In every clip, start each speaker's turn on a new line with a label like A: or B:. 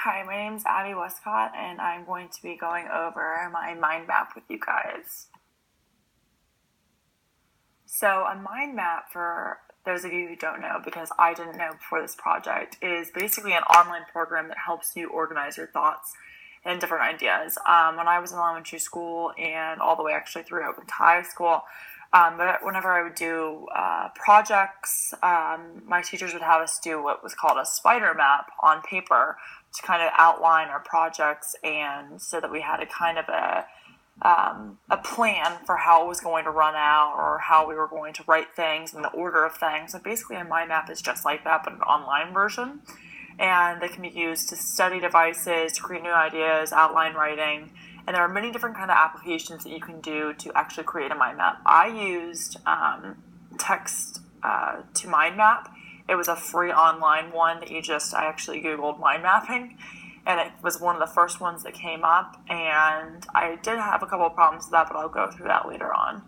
A: Hi, my name is Abby Westcott, and I'm going to be going over my mind map with you guys. So, a mind map, for those of you who don't know, because I didn't know before this project, is basically an online program that helps you organize your thoughts and different ideas. When I was in elementary school and all the way actually through up into high school, but whenever I would do projects, my teachers would have us do what was called a spider map on paper to kind of outline our projects, and so that we had a kind of a plan for how it was going to run out or how we were going to write things and the order of things. And basically, a mind map is just like that, but an online version. And they can be used to study devices, to create new ideas, outline writing. And there are many different kind of applications that you can do to actually create a mind map. I used Text to Mind Map. It was a free online one that I actually Googled mind mapping, and it was one of the first ones that came up, and I did have a couple of problems with that, but I'll go through that later on.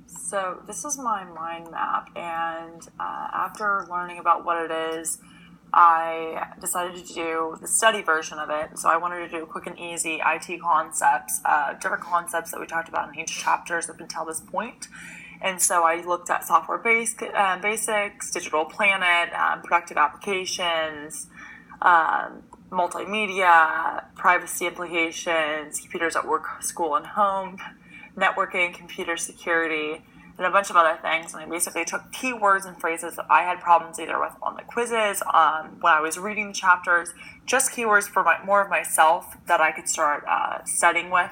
A: So this is my mind map, and after learning about what it is, I decided to do the study version of it. So I wanted to do quick and easy IT concepts, different concepts that we talked about in each chapters up until this point. And so I looked at software basics, Digital Planet, productive applications, multimedia, privacy implications, computers at work, school, and home, networking, computer security, and a bunch of other things. And I basically took keywords and phrases that I had problems either with on the quizzes, when I was reading the chapters, just keywords for more of myself that I could start studying with.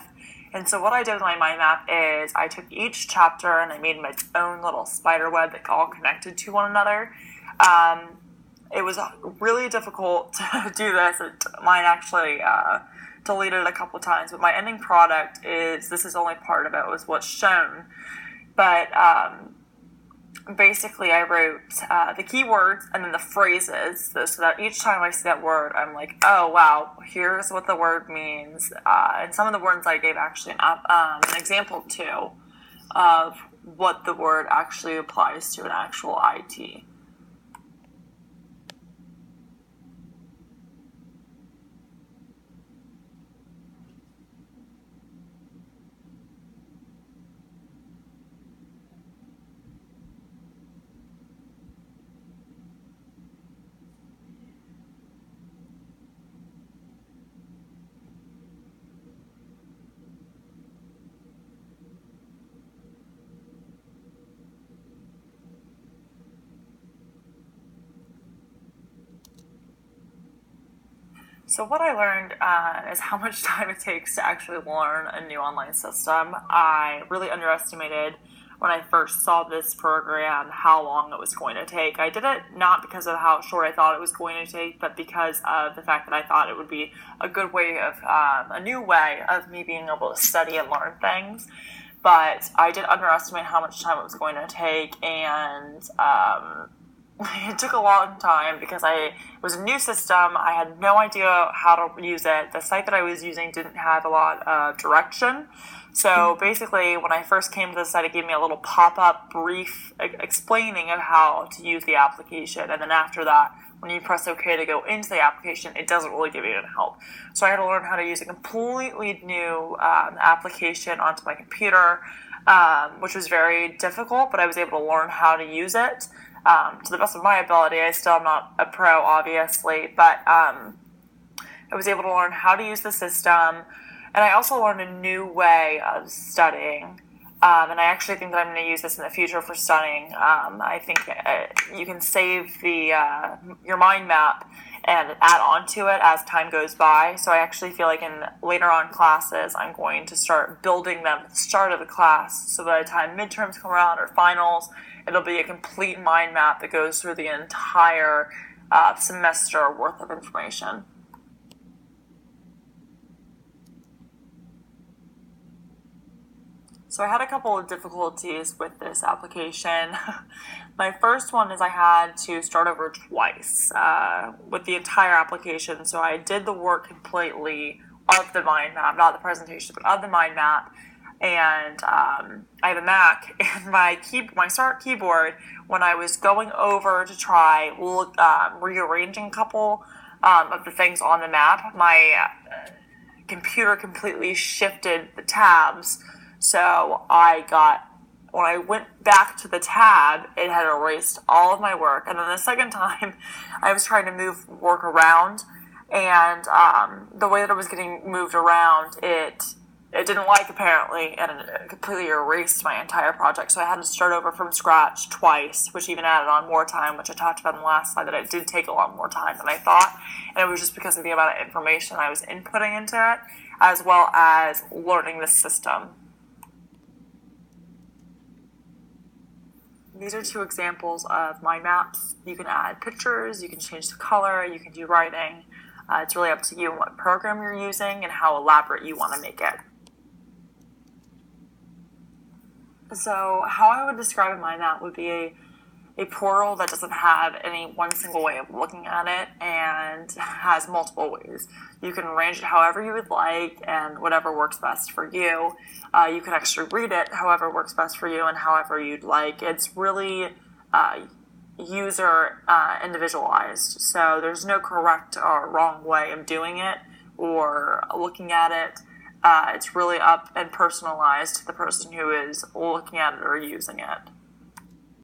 A: And so what I did with my mind map is I took each chapter and I made my own little spider web that all connected to one another. It was really difficult to do this. Mine actually deleted a couple times, but my ending product this is only part of it, was what's shown. But basically I wrote the keywords and then the phrases, so that each time I see that word, I'm like, oh wow, here's what the word means. And some of the words I gave actually an example too of what the word actually applies to an actual IT. So what I learned is how much time it takes to actually learn a new online system. I really underestimated when I first saw this program how long it was going to take. I did it not because of how short I thought it was going to take, but because of the fact that I thought it would be a good way of, a new way of me being able to study and learn things. But I did underestimate how much time it was going to take, and it took a long time because it was a new system. I had no idea how to use it. The site that I was using didn't have a lot of direction. So basically, when I first came to the site, it gave me a little pop-up brief explaining of how to use the application. And then after that, when you press OK to go into the application, it doesn't really give you any help. So I had to learn how to use a completely new application onto my computer, which was very difficult, but I was able to learn how to use it. To the best of my ability. I still am not a pro, obviously, but I was able to learn how to use the system, and I also learned a new way of studying, and I actually think that I'm going to use this in the future for studying. I think you can save your mind map and add on to it as time goes by, so I actually feel like in later on classes, I'm going to start building them at the start of the class, so by the time midterms come around or finals, it'll be a complete mind map that goes through the entire semester worth of information. So I had a couple of difficulties with this application. My first one is I had to start over twice with the entire application. So I did the work completely of the mind map, not the presentation, but of the mind map. and I have a Mac, and my start keyboard, when I was going over to try rearranging a couple of the things on the map, my computer completely shifted the tabs. So when I went back to the tab, it had erased all of my work. And then the second time, I was trying to move work around, and the way that it was getting moved around, it didn't like, apparently, and it completely erased my entire project. So I had to start over from scratch twice, which even added on more time, which I talked about in the last slide, that it did take a lot more time than I thought. And it was just because of the amount of information I was inputting into it, as well as learning the system. These are two examples of mind maps. You can add pictures, you can change the color, you can do writing. It's really up to you and what program you're using and how elaborate you want to make it. So how I would describe a mind map would be a portal that doesn't have any one single way of looking at it and has multiple ways. You can arrange it however you would like and whatever works best for you. You can actually read it however works best for you and however you'd like. It's really user individualized, so there's no correct or wrong way of doing it or looking at it. It's really up and personalized to the person who is looking at it or using it.